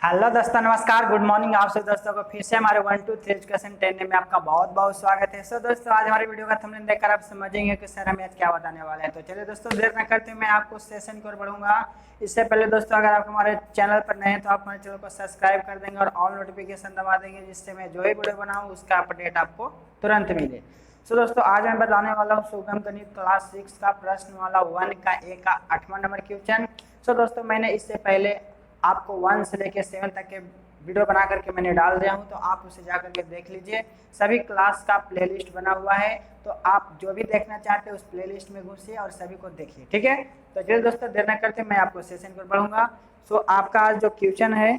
Hello दोस्तों, नमस्कार, good morning. आप सब दोस्तों को फिर से हमारे 1 2 3 एजुकेशन 10 में आपका बहुत बहुत स्वागत है। दोस्तों, आज हमारी वीडियो का थंबनेल देखकर आप समझेंगे कि सर हम आज क्या बताने वाले हैं। तो चलिए दोस्तों, देर न करते मैं आपको सेशन की ओर बढ़ूंगा। इससे पहले दोस्तों, अगर आप हमारे चैनल पर नए हैं तो आप हमारे चैनल को सब्सक्राइब कर देंगे और ऑल नोटिफिकेशन दबा देंगे, जिससे मैं जो ही वीडियो बनाऊँ उसका अपडेट आपको तुरंत मिले। दोस्तों, आज मैं बताने वाला हूँ सुगम गणित क्लास 6 का प्रश्न वाला 1 का ए का 8वां नंबर क्वेश्चन। दोस्तों, मैंने इससे पहले आपको 1 से लेकर 7 तक के वीडियो बना करके मैंने डाल दिया हूं, तो आप उसे जा करके देख लीजिए। सभी क्लास का प्लेलिस्ट बना हुआ है, तो आप जो भी देखना चाहते हैं उस प्लेलिस्ट में घुसिए और सभी को देखिए, ठीक है। तो चलिए दोस्तों, देर न करते मैं आपको सेशन पर बढ़ूंगा। आपका आज जो क्वेश्चन है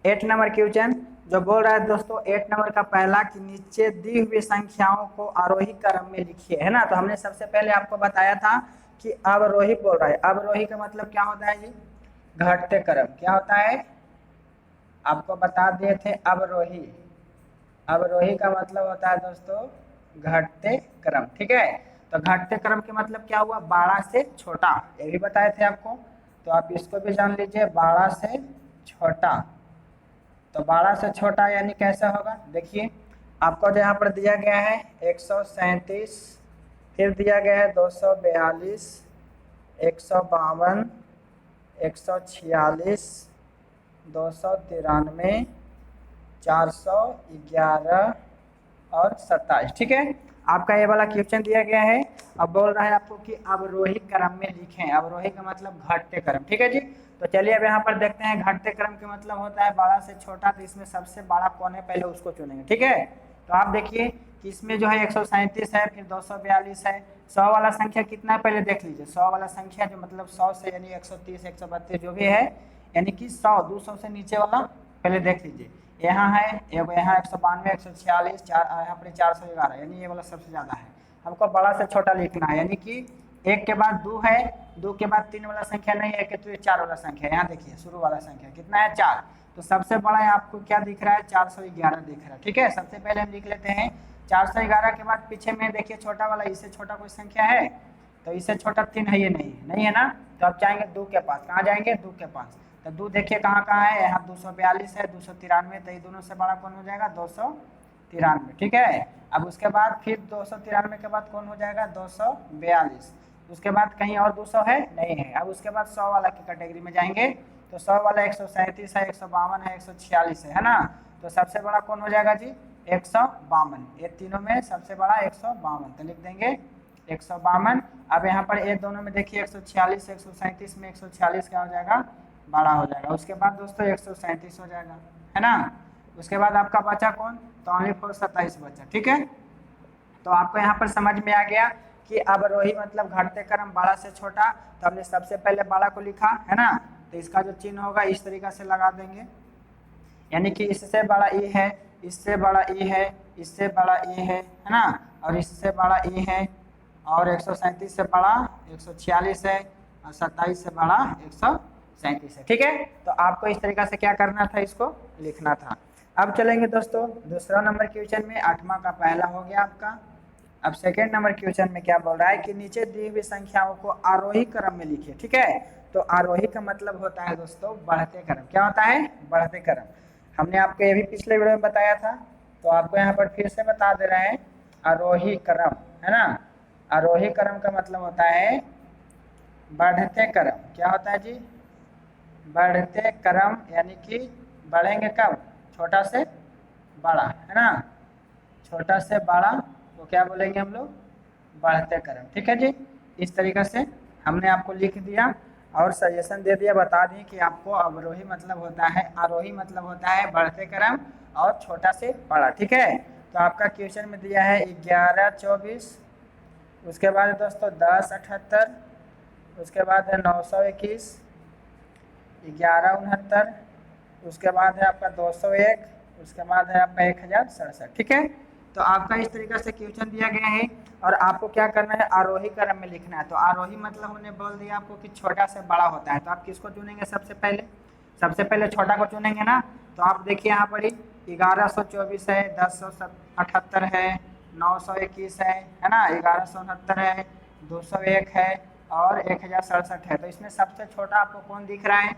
8 नंबर क्वेश्चन, जो बोल रहा है दोस्तों 8 नंबर का पहला कि नीचे दी हुई संख्याओं को आरोही क्रम में लिखिए, है ना। तो हमने सबसे पहले आपको बताया था कि अवरोही बोल रहा है। अवरोही का मतलब क्या होता है जी? घटते क्रम। क्या होता है? आपको बता दिए थे अवरोही। अवरोही का मतलब होता है दोस्तों घटते क्रम, ठीक है। तो घटते क्रम के मतलब क्या हुआ? बड़ा से छोटा, ये भी बताए थे आपको। तो आप इसको भी जान लीजिए, बड़ा से छोटा। तो बड़ा से छोटा यानी कैसा होगा? देखिए, आपको जो यहाँ पर दिया गया है 137, फिर दिया गया है 242, 152, 146, 293, 411 और 27, ठीक है। आपका ये वाला क्वेश्चन दिया गया है। अब बोल रहा है आपको कि अवरोही क्रम में लिखें। अवरोही का मतलब घटते क्रम, ठीक है जी। तो चलिए अब यहाँ पर देखते हैं घटते क्रम के मतलब होता है बड़ा से छोटा। तो इसमें सबसे बड़ा कौन है, पहले उसको चुनेंगे, ठीक है। तो आप देखिए कि इसमें जो है 137 है, फिर 242 है। 100 वाला संख्या कितना है पहले देख लीजिए। 100 वाला संख्या जो मतलब 100 से यानी 130, 132 जो भी है, यानी कि 100 200 से नीचे वाला पहले देख लीजिए। यहाँ है यहाँ 192, 146, यहाँ पर 411, यानी ये वाला सबसे ज्यादा है। हमको बड़ा से छोटा लिखना है, यानी कि 1 के बाद 2 है, 2 के बाद 3 वाला संख्या नहीं है, तो ये 4 वाला संख्या है। यहाँ देखिए शुरू वाला संख्या कितना है? 4। तो सबसे बड़ा है आपको क्या दिख रहा है? 411 दिख रहा है, ठीक है। सबसे पहले हम लिख लेते हैं 411 के बाद पीछे में देखिए छोटा वाला, इससे छोटा कोई संख्या है? तो इससे छोटा 3 है, ये नहीं है ना। तो आप जाएंगे 2 के पास। कहाँ जाएंगे? 2 के पास। तो 2 देखिए कहाँ कहाँ है? यहाँ 242 है, 293। तो ये दोनों से बड़ा कौन हो जाएगा? 293, ठीक है। अब उसके बाद फिर 293 के बाद कौन हो जाएगा? 242। उसके बाद कहीं और 200 है? नहीं है। अब उसके बाद 100 वाला की कैटेगरी में जाएंगे, तो 100 वाला 137 है, 152 है, 146 है ना। तो सबसे बड़ा कौन हो जाएगा जी? 152। ये तीनों में सबसे बड़ा 152, तो लिख देंगे 152। अब यहाँ पर ये दोनों में देखिए 146, 137 में 146 क्या हो जाएगा? बड़ा हो जाएगा। उसके बाद दोस्तों 137 हो जाएगा, है ना। उसके बाद आपका बचा कौन? तो ओनली 27 बचा, ठीक है। तो आपको यहाँ पर समझ में आ गया कि अवरोही मतलब घटते क्रम, बड़ा से छोटा। तो हमने सबसे पहले बड़ा को लिखा, है ना। तो इसका जो चिन्ह होगा इस तरीके से लगा देंगे, यानी कि इससे बड़ा ई है, इससे बड़ा ई है, इससे बड़ा ई है ना, और इससे बड़ा ई है, और 137 से बड़ा 146 है, और 27 से बड़ा 137 है, ठीक है। तो आपको इस तरीके से क्या करना था? इसको लिखना था। अब चलेंगे दोस्तों दूसरा नंबर क्वेश्चन में। 8वां का पहला हो गया आपका। अब सेकेंड नंबर क्वेश्चन में क्या बोल रहा है कि नीचे दी हुई संख्याओं को आरोही क्रम में लिखिए, ठीक है। तो आरोही का मतलब होता है दोस्तों बढ़ते क्रम। क्या होता है? बढ़ते क्रम। हमने आपको ये भी पिछले वीडियो में बताया था, तो आपको यहाँ पर फिर से बता दे रहे हैं आरोही क्रम, है ना। आरोही क्रम का मतलब होता है बढ़ते क्रम। क्या होता है जी? बढ़ते क्रम, यानी कि बढ़ेंगे कब? छोटा से बड़ा, है ना। छोटा से बड़ा को क्या बोलेंगे हम लोग? बढ़ते क्रम, ठीक है जी। इस तरीके से हमने आपको लिख दिया और सजेशन दे दिया, बता दिए कि आपको अवरोही मतलब होता है, आरोही मतलब होता है बढ़ते क्रम और छोटा से बड़ा, ठीक है। तो आपका क्वेश्चन में दिया है 1124, उसके बाद दोस्तों 1078, उसके बाद है 921, 1169, उसके बाद है आपका 201, उसके बाद है आपका 1067, ठीक है। तो आपका इस तरीके से क्वेश्चन दिया गया है और आपको क्या करना है? आरोही क्रम में लिखना है। तो आरोही मतलब हमने बोल दिया आपको कि छोटा से बड़ा होता है। तो आप किसको चुनेंगे? सबसे पहले छोटा को चुनेंगे ना। तो आप देखिए यहाँ पर 1124 है, 1078 है, 921 है ना, 1169 है, 201 है और 1067 है। तो इसमें सबसे छोटा आपको कौन दिख रहा है?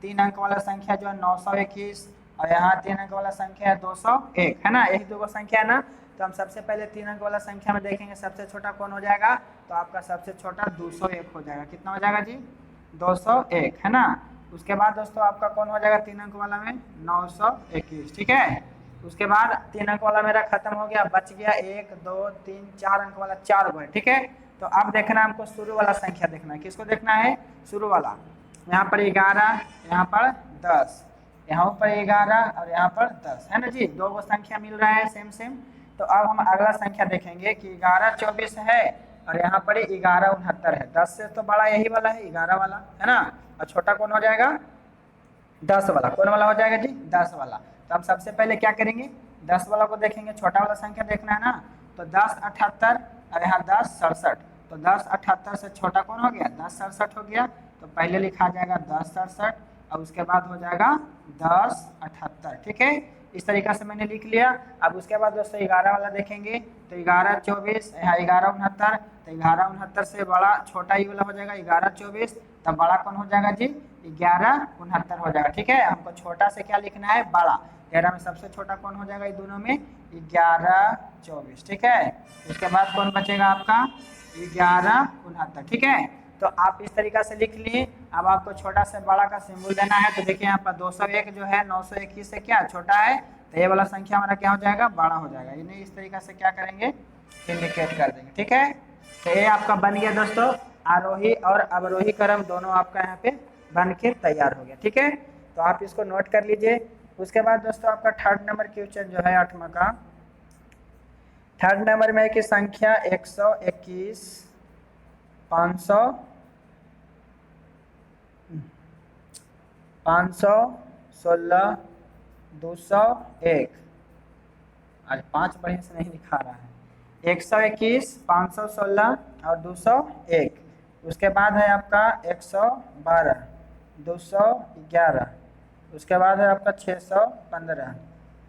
3 अंक वाला संख्या जो है 921 और यहाँ 3 अंक वाला संख्या है 201, है ना, यही दो संख्या है ना। तो हम सबसे पहले 3 अंक वाला संख्या में देखेंगे सबसे छोटा कौन हो जाएगा, तो आपका सबसे छोटा 201 हो जाएगा। कितना हो जाएगा जी, 201, है ना। उसके बाद दोस्तों आपका कौन हो जाएगा 3 अंक वाला में 921, ठीक है। उसके बाद 3 अंक वाला मेरा खत्म हो गया, बच गया 1 2 3 4 अंक वाला 4 गो है, ठीक है। तो अब देखना हमको शुरू वाला संख्या देखना है, किसको देखना है, शुरू वाला। यहाँ पर 11, यहाँ पर 10, यहाँ पर 11 और यहाँ पर 10, है ना जी, दो गो संख्या मिल रहा है सेम सेम। तो अब हम अगला संख्या देखेंगे कि 11 24 है और यहाँ पर 11 69 है। 10 से तो बड़ा यही वाला है 11 वाला, है ना, और छोटा कौन हो जाएगा 10 वाला। कौन वाला हो जाएगा जी, 10 वाला। तो हम सबसे पहले क्या करेंगे, 10 वाला को देखेंगे, छोटा वाला संख्या देखना है ना। तो 10 78 और यहाँ 10 67, तो 10 78 से छोटा कौन हो गया 10 67 हो गया। तो पहले लिखा जाएगा 10 67 और उसके बाद हो जाएगा 10 78, ठीक है। इस तरीका से मैंने लिख लिया। अब उसके बाद दोस्तों 11 वाला देखेंगे, तो 11 24, यहाँ 11 69, तो 11 69 से बड़ा छोटा ही वाला हो जाएगा 11 24, तब बड़ा कौन हो जाएगा जी 11 69 हो जाएगा, ठीक है। हमको छोटा से क्या लिखना है, बड़ा। 13 में सबसे छोटा कौन हो जाएगा, ये दोनों में 11 24, ठीक है। उसके बाद कौन बचेगा आपका 11 69, ठीक है। तो आप इस तरीका से लिख लिए। अब आपको छोटा से बड़ा का सिंबल देना है। तो देखिए यहाँ पर 201 जो है 921 से क्या छोटा है, तो ये वाला संख्या हमारा क्या हो जाएगा, बड़ा हो जाएगा। इन्हें इस तरीका से क्या करेंगे, इंडिकेट कर देंगे, ठीक है। तो ये आपका बन गया दोस्तों, आरोही और अवरोही क्रम दोनों आपका यहाँ पे बन के तैयार हो गया, ठीक है। तो आप इसको नोट कर लीजिए। उसके बाद दोस्तों आपका थर्ड नंबर क्वेश्चन जो है 8वां का, थर्ड नंबर में की संख्या 121 500 516 201, आज 5 बढ़िया से नहीं दिखा रहा है। 121 516 और 201, उसके बाद है आपका 112 211, उसके बाद है आपका 615,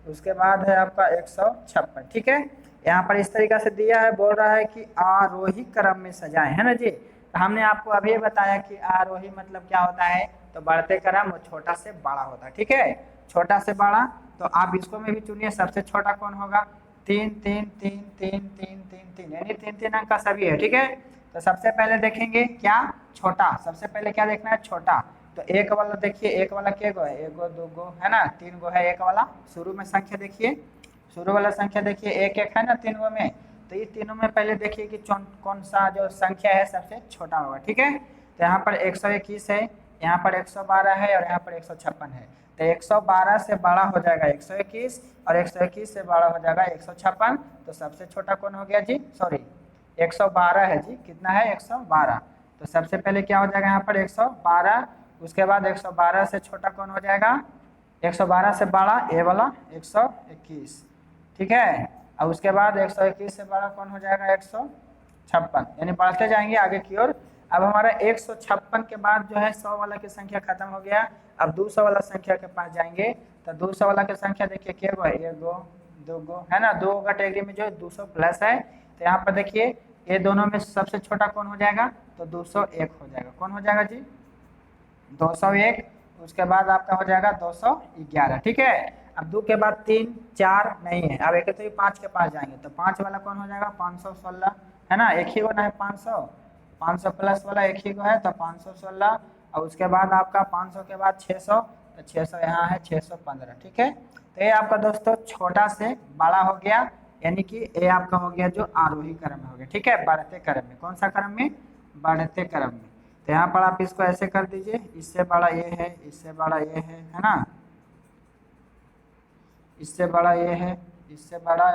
उसके बाद है आपका 156, ठीक है। यहाँ पर इस तरीका से दिया है, बोल रहा है कि आरोही क्रम में सजाएं, है ना जी। तो हमने आपको अभी बताया कि आरोही मतलब क्या होता है, तो बढ़ते क्रम और छोटा से बड़ा होता है, ठीक है, छोटा से बड़ा। तो आप इसको में भी चुनिए, सबसे छोटा कौन होगा 3 3 3 3 3 3 3, यानी 3 अंक का सभी है, ठीक है। तो सबसे पहले देखेंगे क्या, छोटा। सबसे पहले क्या देखना है, छोटा। तो एक वाला देखिए, एक वाला क्या गो है, 1 गो 2 गो, है ना, 3 गो है एक वाला। शुरू में संख्या देखिए, शुरू वाला संख्या देखिए 1 1 है ना 3 गो में। तो ये तीनों में पहले देखिए कि कौन सा जो संख्या है सबसे छोटा होगा, ठीक है। तो यहाँ पर 121 है, यहाँ पर 112 है और यहाँ पर 156 है। तो 112 से बड़ा हो जाएगा 121 और 121 से बड़ा हो जाएगा 156। तो सबसे छोटा कौन हो गया जी, सॉरी 112 है जी, कितना है 112। तो सबसे पहले क्या हो जाएगा यहाँ पर 112, उसके बाद 112 से छोटा कौन हो जाएगा, 112 से बड़ा ए वाला 121, ठीक है। और उसके बाद 121 से बड़ा कौन हो जाएगा 156, यानी बढ़ते जाएंगे आगे की ओर। अब हमारा 156 के बाद जो है 100 वाला की संख्या खत्म हो गया। अब 200 वाला संख्या के पास जाएंगे। तो 200 वाला की संख्या देखिए क्या गो है, 1 गो 2 गो, है ना, 2 कैटेगरी में जो 200 प्लस है। तो यहाँ पर देखिए ये दोनों में सबसे छोटा कौन हो जाएगा, तो 201 हो जाएगा। कौन हो जाएगा जी 201, उसके बाद आपका हो जाएगा 211, ठीक है। अब 2 के बाद 3 4 नहीं है। अब एक तो 5 के पास जाएंगे, तो 5 वाला कौन हो जाएगा 516, है ना, एक ही गो ना है 500 प्लस वाला एक ही गो है, तो 516। और उसके बाद आपका 500 के बाद 600, तो 600 यहाँ है 615, ठीक है। तो ये आपका दोस्तों छोटा से बड़ा हो गया, यानी कि ये आपका हो गया जो आरोही क्रम में हो गया, ठीक है, बढ़ते क्रम में। कौन सा क्रम में, बढ़ते क्रम में। तो यहाँ पर आप इसको ऐसे कर दीजिए, इससे बड़ा ये है, इससे बड़ा ये है ना, इससे बड़ा ये है, इससे बड़ा,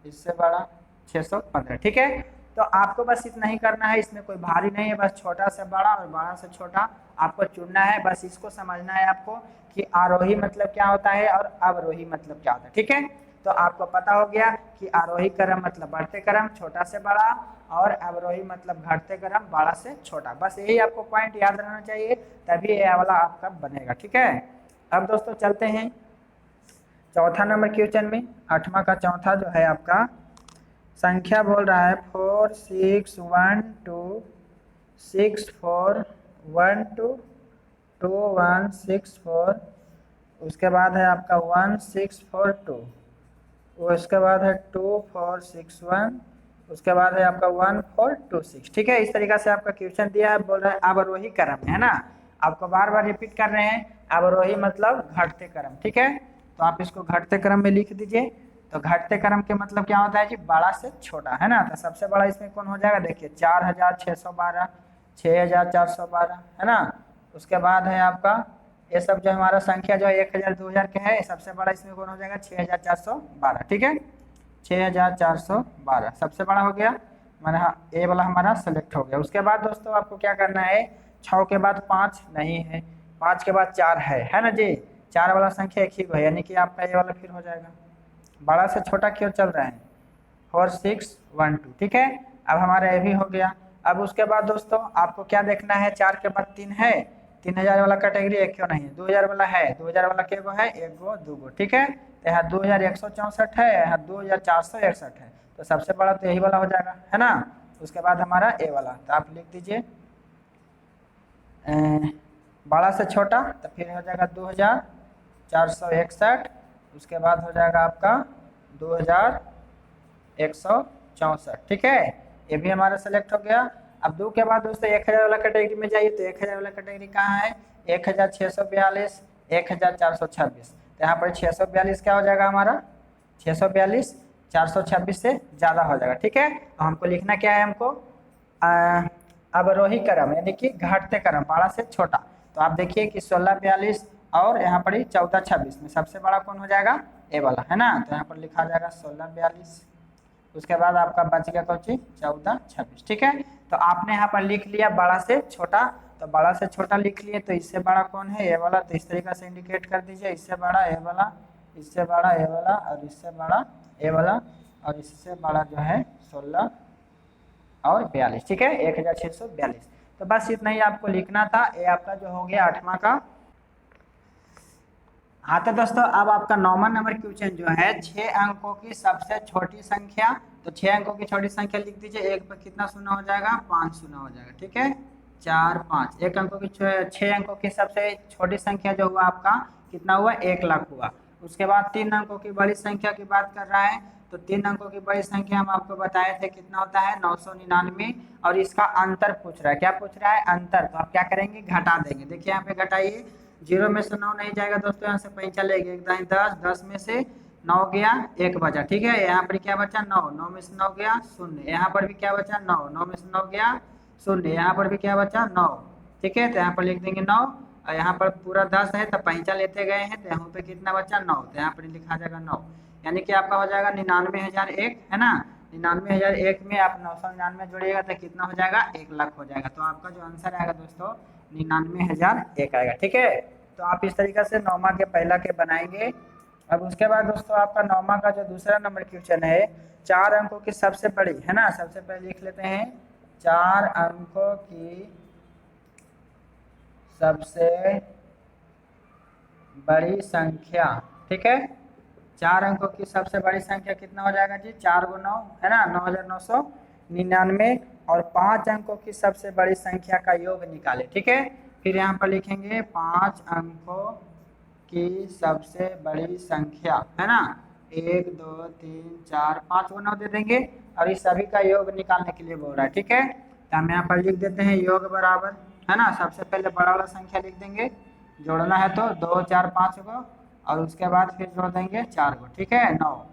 इससे बड़ा 615, ठीक है। तो आपको बस इतना ही करना है, इसमें कोई भारी नहीं है, बस छोटा से बड़ा और बड़ा से छोटा आपको चुनना है। बस इसको समझना है आपको कि आरोही मतलब क्या होता है और अवरोही मतलब क्या होता है, ठीक है। तो आपको पता हो गया कि आरोही क्रम मतलब बढ़ते क्रम छोटा से बड़ा, और अवरोही मतलब घटते क्रम बड़ा से छोटा। बस यही आपको पॉइंट याद रहना चाहिए, तभी ये वाला आपका बनेगा, ठीक है। अब दोस्तों चलते हैं चौथा नंबर क्वेश्चन में। 8वां का चौथा जो है आपका संख्या बोल रहा है 4 6 1 2 6 4 1 2 2164, उसके बाद है आपका 1642, उसके बाद है 2461, उसके बाद है आपका 1426। ठीक है, इस तरीका से आपका क्वेश्चन दिया है, बोल रहा है अवरोही क्रम में, है ना। आपको बार बार रिपीट कर रहे हैं, अवरोही मतलब घटते क्रम। ठीक है, तो आप इसको घटते क्रम में लिख दीजिए। तो घटते क्रम के मतलब क्या होता है जी, बड़ा से छोटा, है ना। तो सबसे बड़ा इसमें कौन हो जाएगा, देखिए 4612, 6412, है ना। उसके बाद है आपका ये सब जो हमारा संख्या जो है 1000 2000 के है, सबसे बड़ा इसमें कौन हो जाएगा 6412। ठीक है, 6412 सबसे बड़ा हो गया, मैंने ए वाला हमारा सेलेक्ट हो गया। उसके बाद दोस्तों आपको क्या करना है, 6 के बाद 5 नहीं है, 5 के बाद 4 है ना जी। 4 वाला संख्या एक ही है, यानी कि आपका ये वाला फिर हो जाएगा। बड़ा से छोटा क्यों चल रहा है, 4612। ठीक है, अब हमारा ये भी हो गया। अब उसके बाद दोस्तों आपको क्या देखना है, 4 के बाद 3 है, 3000 वाला कैटेगरी एक क्यों नहीं है, 2000 वाला है, 2000 वाला के गो है, एक गो दो गो। ठीक है, तो यहाँ 2164 है, यहाँ 2461 है, तो सबसे बड़ा तो यही वाला हो जाएगा, है ना। उसके बाद हमारा ए वाला, तो आप लिख दीजिए बड़ा से छोटा, तो फिर हो जाएगा 2461, उसके बाद हो जाएगा आपका 2164। ठीक है, ये भी हमारा सेलेक्ट हो गया। अब 2 के बाद दोस्तों 1000 वाला कैटेगरी में जाइए, तो 1000 वाला कैटेगरी कहाँ है, 1642, 1426। तो यहाँ पर 642 क्या हो जाएगा हमारा, 642 426 से ज़्यादा हो जाएगा। ठीक है, तो हमको लिखना क्या है, हमको अवरोही क्रम यानी कि घटते क्रम, बड़ा से छोटा। तो आप देखिए कि 1642 और यहाँ पर ही 1426 में सबसे बड़ा कौन हो जाएगा, ए वाला, है ना। तो यहाँ पर लिखा जाएगा 1642, उसके बाद आपका बच गया कौन सी 1426। ठीक है, तो आपने यहाँ पर लिख लिया बड़ा से छोटा, तो बड़ा से छोटा लिख लिए, तो इससे बड़ा कौन है, ए वाला। तो इस तरीके से इंडिकेट कर दीजिए, इससे बड़ा ए वाला, इससे बड़ा ए वाला, और इससे बड़ा ए वाला, और इससे बड़ा जो है 16 और 42। ठीक है, 1642। तो बस इतना ही आपको लिखना था, ये आपका जो हो गया 8वां का। हाँ तो दोस्तों अब आपका 9वां नंबर क्वेश्चन जो है 6 अंकों की सबसे छोटी संख्या। तो 6 अंकों की छोटी संख्या लिख दीजिए, एक पर कितना शून्य हो जाएगा, 5 शून्य हो जाएगा। ठीक है, 4 5, 1 अंकों की 6 अंकों की सबसे छोटी संख्या जो हुआ आपका कितना हुआ, 1,00,000 हुआ। उसके बाद 3 अंकों की बड़ी संख्या की बात कर रहा है, तो 3 अंकों की बड़ी संख्या हम आपको बताए थे कितना होता है 999, और इसका अंतर पूछ रहा है, क्या पूछ रहा है, अंतर। तो आप क्या करेंगे, घटा देंगे। देखिए यहाँ पे घटाइए, 0 में से 9 नहीं जाएगा दोस्तों, यहाँ से पैंचा लेंगे, एक 10, 10 में से 9 गया, 1 बचा। ठीक है, यहाँ पर क्या बचा 9, 9 में से 9 गया 0, यहाँ पर भी क्या बचा 9, 9 में से 9 गया 0, यहाँ पर भी क्या बचा 9। ठीक है, तो यहाँ पर लिख देंगे 9, और यहाँ पर पूरा 10 है तो पैंचा लेते गए हैं, तो यहाँ पे कितना बचा 9, तो यहाँ पर लिखा जाएगा 9, यानी कि आपका हो जाएगा 99,001, है ना। 99,001 में आप 999 जोड़िएगा तो कितना हो जाएगा, 1,00,000 हो जाएगा। तो आपका जो आंसर आएगा दोस्तों 99,001 आएगा। ठीक है, तो आप इस तरीके से 9वां के पहला के बनाएंगे। अब उसके बाद दोस्तों आपका 9वां का जो दूसरा नंबर क्वेश्चन है, 4 अंकों की सबसे बड़ी, है ना। सबसे पहले लिख लेते हैं 4 अंकों की सबसे बड़ी संख्या। ठीक है, 4 अंकों की सबसे बड़ी संख्या कितना हो जाएगा जी, 4 × 9, है ना, 9,999, और 5 अंकों की सबसे बड़ी संख्या का योग निकाले। ठीक है, फिर यहाँ पर लिखेंगे 5 अंकों की सबसे बड़ी संख्या, है ना, 1 2 3 4 5 को 9 दे देंगे, और इस सभी का योग निकालने के लिए बोल रहा है। ठीक है, तो हम यहाँ पर लिख देते हैं योग बराबर, है ना, सबसे पहले बड़ा वाला संख्या लिख देंगे, जोड़ना है तो 2 4 5 को, और उसके बाद फिर जोड़ देंगे 4 को। ठीक है, 9।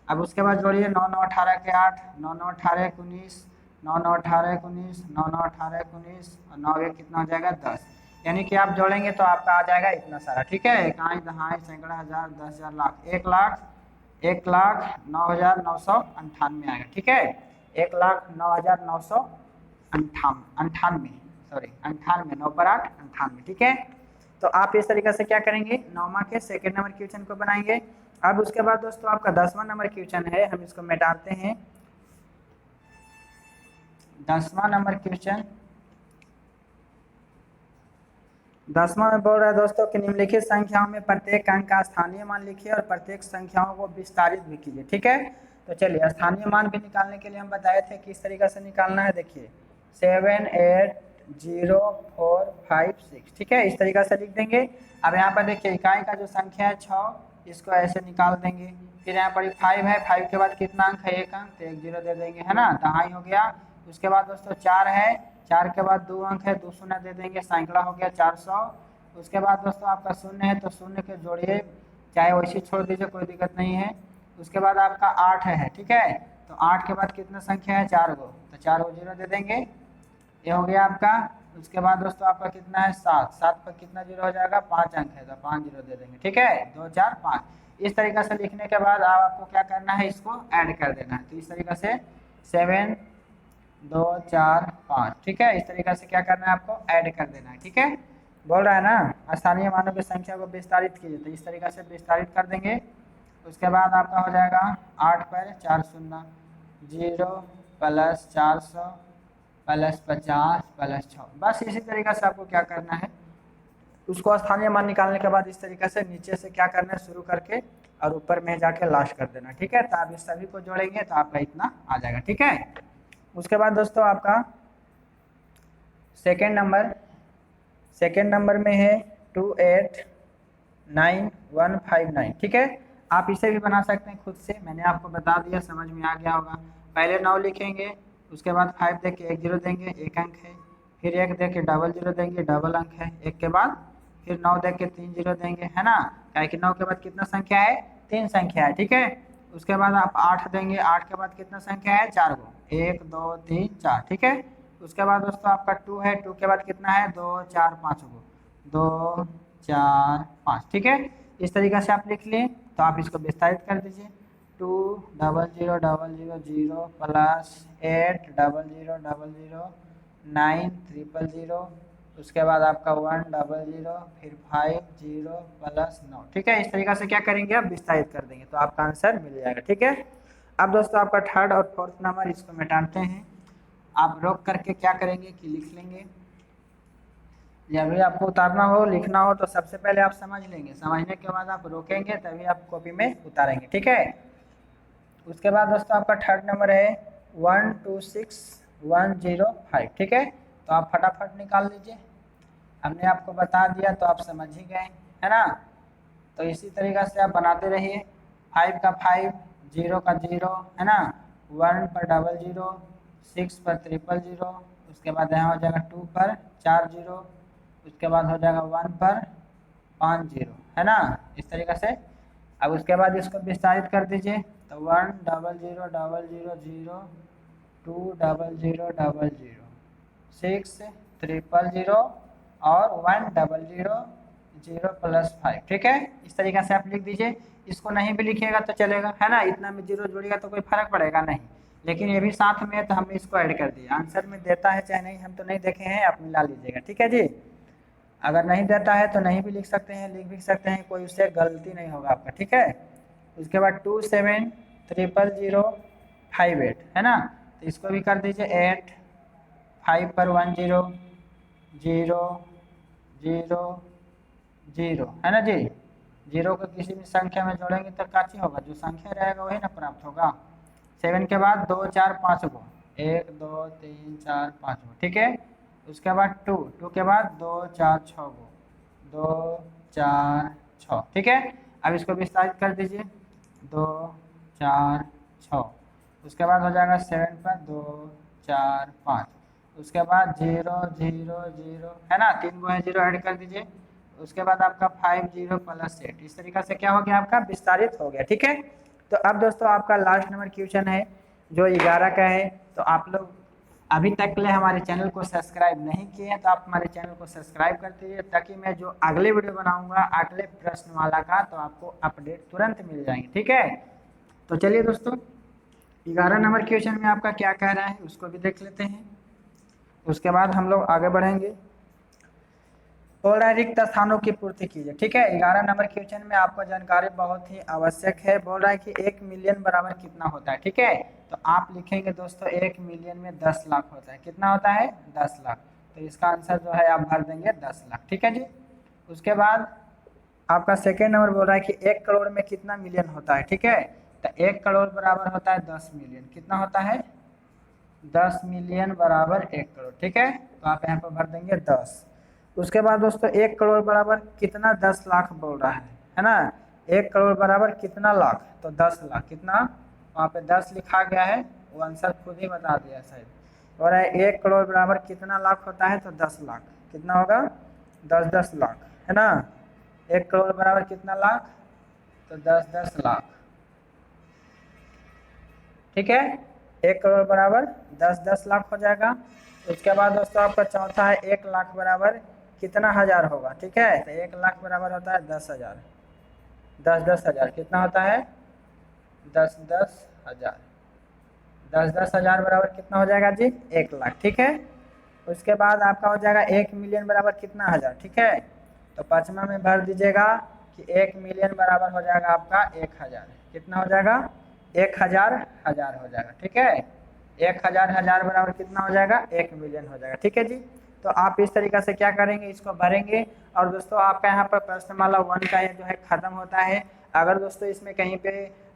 अब उसके बाद जोड़िए 9 9 18 के 8, 9 9 18 19, 9 9 18 19, 9 9 18 19, और 9 1 कितना हो जाएगा 10, यानी कि आप जोड़ेंगे तो आपका आ जाएगा इतना सारा। ठीक है, इकाई दहाई सैकड़ा हज़ार 10,000 लाख, 1,09,998 आएगा। ठीक है, 1,09,998, सॉरी 98, 9 पर 8 98। ठीक है, तो आप इस तरीके से क्या करेंगे, 9वां के सेकंड नंबर क्वेश्चन को बनाएंगे। अब उसके बाद दोस्तों आपका 10वां नंबर क्वेश्चन है, हम इसको मिटाते हैं। 10वां नंबर क्वेश्चन, 10वां में बोल रहा है दोस्तों कि निम्नलिखित संख्याओं में प्रत्येक अंक का स्थानीय मान लिखिए और प्रत्येक संख्याओं को विस्तारित भी कीजिए। ठीक है, तो चलिए स्थानीय मान भी निकालने के लिए हम बताए थे किस तरीके से निकालना है। देखिए 7 8 0.0456, ठीक है, इस तरीका से लिख देंगे। अब यहाँ पर देखिए इकाई का जो संख्या है 6, इसको ऐसे निकाल देंगे। फिर यहाँ पर 5 है, 5 के बाद कितना अंक है, 1 अंक, तो 1 0 दे देंगे, है ना, दहाई हो गया। उसके बाद दोस्तों 4 है, 4 के बाद 2 अंक है, 2 शून्य दे देंगे, सैंकड़ा हो गया 400। उसके बाद दोस्तों आपका शून्य है, तो शून्य के जोड़िए, चाहे वैसे छोड़ दीजिए, कोई दिक्कत नहीं है। उसके बाद आपका 8 है, ठीक है, तो 8 के बाद कितना संख्या है, 4 गो, तो 4 गो 0 दे देंगे, ये हो गया आपका। उसके बाद दोस्तों आपका कितना है 7, 7 पर कितना 0 हो जाएगा, 5 अंक है, तो 5 0 दे देंगे, ठीक है, 2 4 5। इस तरीका से लिखने के बाद आपको क्या करना है, इसको ऐड कर देना है। तो इस तरीका से 7 2 4 5, ठीक है, इस तरीका से क्या करना है, आपको ऐड कर देना है, ठीक है। बोल रहा है ना स्थानीय मानों की संख्या को विस्तारित कीजिए, तो इस तरीका से विस्तारित कर देंगे। उसके बाद आपका हो जाएगा 8 पर 4 शून्य, 0 प्लस 400 प्लस 50 प्लस 6, बस इसी तरीका से आपको क्या करना है, उसको स्थानीय मान निकालने के बाद इस तरीके से नीचे से क्या करना है, शुरू करके और ऊपर में जाके लास्ट कर देना, ठीक है। तो आप इस सभी को जोड़ेंगे तो आपका इतना आ जाएगा, ठीक है। उसके बाद दोस्तों आपका सेकेंड नंबर में है 289,159, ठीक है। आप इसे भी बना सकते हैं खुद से, मैंने आपको बता दिया, समझ में आ गया होगा। पहले 9 लिखेंगे, उसके बाद 5 देख के 1 0 देंगे, 1 अंक है, फिर 1 देख के डबल 0 देंगे, डबल अंक है, 1 के बाद फिर 9 देख के 3 0 देंगे, है ना, क्या कि 9 के बाद कितना संख्या है, 3 संख्या है, ठीक है। उसके बाद आप 8 देंगे, 8 के बाद कितना संख्या है, 4 गो, 1 2 3 4, ठीक है। उसके बाद दोस्तों आपका 2 है, 2 के बाद कितना है, 2 4 5 गो, 2 4 5, ठीक है। इस तरीके से आप लिख लिए, तो आप इसको विस्तारित कर दीजिए। 2 0 0 0 0 प्लस 8 0 0 0 0 9 0 0, उसके बाद आपका 1 0 0 फिर 5 0 प्लस 9, ठीक है। इस तरीके से क्या करेंगे, आप विस्तारित कर देंगे तो आपका आंसर मिल जाएगा, ठीक है। अब दोस्तों आपका थर्ड और फोर्थ नंबर, इसको मिटाते हैं। आप रोक करके क्या करेंगे कि लिख लेंगे, जब भी आपको उतारना हो, लिखना हो, तो सबसे पहले आप समझ लेंगे, समझने के बाद आप रोकेंगे, तभी आप कॉपी में उतारेंगे, ठीक है। उसके बाद दोस्तों आपका थर्ड नंबर है 126105, ठीक है। तो आप फटाफट निकाल लीजिए, हमने आपको बता दिया तो आप समझ ही गए, है ना। तो इसी तरीका से आप बनाते रहिए, 5 का 5, 0 का 0, है ना, 1 पर 0 0, 6 पर 0 0, उसके बाद यहाँ हो जाएगा 2 पर 4 0, उसके बाद हो जाएगा 1 पर 5 0, है ना, इस तरीके से। अब उसके बाद इसको विस्तारित कर दीजिए, तो 1 0 0 0 0 0, 2 0 0 0 0, 6 0 0 और 1 0 0 0 प्लस 5, ठीक है। इस तरीके से आप लिख दीजिए। इसको नहीं भी लिखिएगा तो चलेगा, है ना, इतना में 0 जोड़िएगा तो कोई फर्क पड़ेगा नहीं, लेकिन ये भी साथ में है तो हमने इसको ऐड कर दिया। आंसर में देता है चाहे नहीं, हम तो नहीं देखे हैं, आप मिला लीजिएगा, ठीक है जी। अगर नहीं देता है तो नहीं भी लिख सकते हैं, लिख भी सकते हैं, कोई उससे गलती नहीं होगा आपका, ठीक है। उसके बाद 27 0 0 5 8, है ना, तो इसको भी कर दीजिए 8, 5 पर 1 0 0 0 0, है ना जी। 0 को किसी भी संख्या में जोड़ेंगे तो काची होगा, जो संख्या रहेगा वही ना प्राप्त होगा। 7 के बाद 2 4 5 गो, 1 2 3 4 5 गो, ठीक है। उसके बाद 2 के बाद 2 4 6 गो, 2 4 6, ठीक है। अब इसको विस्तारित कर दीजिए, 2 4 6, उसके बाद हो जाएगा 7 पर 2 4 5, उसके बाद 0 0 0, है ना, 3 गो है, 0 ऐड कर दीजिए। उसके बाद आपका 5 0 प्लस 8, इस तरीके से क्या हो गया, आपका विस्तारित हो गया, ठीक है। तो अब दोस्तों आपका लास्ट नंबर क्वेश्चन है जो 11 का है। तो आप लोग अभी तक के लिए हमारे चैनल को सब्सक्राइब नहीं किए हैं तो आप हमारे चैनल को सब्सक्राइब कर दीजिए, ताकि मैं जो अगले वीडियो बनाऊंगा अगले प्रश्न वाला का, तो आपको अपडेट तुरंत मिल जाएंगे, ठीक है। तो चलिए दोस्तों 11 नंबर क्वेश्चन में आपका क्या कह रहा है उसको भी देख लेते हैं, उसके बाद हम लोग आगे बढ़ेंगे। बोल रहा है रिक्त स्थानों की पूर्ति कीजिए, ठीक है। 11 नंबर क्वेश्चन में आपको जानकारी बहुत ही आवश्यक है। बोल रहा है कि 1 मिलियन बराबर कितना होता है, ठीक है। तो आप लिखेंगे दोस्तों 1 मिलियन में 10 लाख होता है, कितना होता है, 10 लाख। तो इसका आंसर जो है आप भर देंगे 10 लाख, ठीक है जी। उसके बाद आपका सेकेंड नंबर बोल रहा है कि 1 करोड़ में कितना मिलियन होता है, ठीक है। तो 1 करोड़ बराबर होता है 10 मिलियन, कितना होता है, 10 मिलियन बराबर 1 करोड़, ठीक है। तो आप यहाँ पर भर देंगे 10। उसके बाद दोस्तों 1 करोड़ बराबर कितना 10 लाख बोल रहा है ना। 1 करोड़ बराबर कितना लाख, तो 10 लाख। कितना, वहाँ पे 10 लिखा गया है, वो आंसर खुद ही बता दिया शायद। और 1 करोड़ बराबर कितना लाख होता है, तो 10 लाख। कितना होगा, 10 लाख, है ना। 1 करोड़ बराबर कितना लाख, तो 10 लाख। ठीक है, 1 करोड़ बराबर 10 लाख हो जाएगा। उसके बाद दोस्तों आपका चौथा है 1 लाख बराबर कितना हजार होगा। ठीक है, तो 1 लाख बराबर होता है 10,000। 10,000 कितना होता है, 10,000। 10,000 बराबर कितना हो जाएगा जी, 1 लाख। ठीक है, उसके बाद आपका हो जाएगा 1 मिलियन बराबर कितना हजार। ठीक है, तो पांचवा में भर दीजिएगा कि 1 मिलियन बराबर हो जाएगा आपका 1,000। कितना हो जाएगा, 1,000 हजार हो जाएगा। ठीक है, 1,000 हजार बराबर कितना हो जाएगा, 1 मिलियन हो जाएगा। ठीक है जी, तो आप इस तरीके से क्या करेंगे, इसको भरेंगे। और दोस्तों आपका यहाँ पर प्रश्नमाला 1 का ये जो है खत्म होता है। अगर दोस्तों इसमें कहीं पे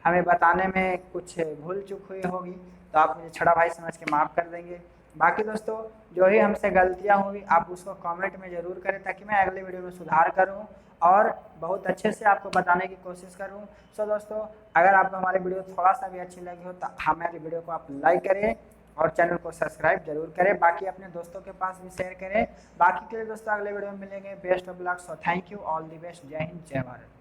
हमें बताने में कुछ भूल चूक हुई होगी तो आप मुझे छड़ा भाई समझ के माफ़ कर देंगे। बाकी दोस्तों जो ही हमसे गलतियाँ हुई आप उसको कमेंट में ज़रूर करें, ताकि मैं अगले वीडियो में सुधार करूँ और बहुत अच्छे से आपको बताने की कोशिश करूँ। सो दोस्तों अगर आपको हमारी वीडियो थोड़ा सा भी अच्छी लगी हो तो हमारी वीडियो को आप लाइक करें और चैनल को सब्सक्राइब जरूर करें। बाकी अपने दोस्तों के पास भी शेयर करें। बाकी के लिए दोस्तों अगले वीडियो में मिलेंगे। Best of luck. So thank you, all the best. जय हिंद, जय भारत।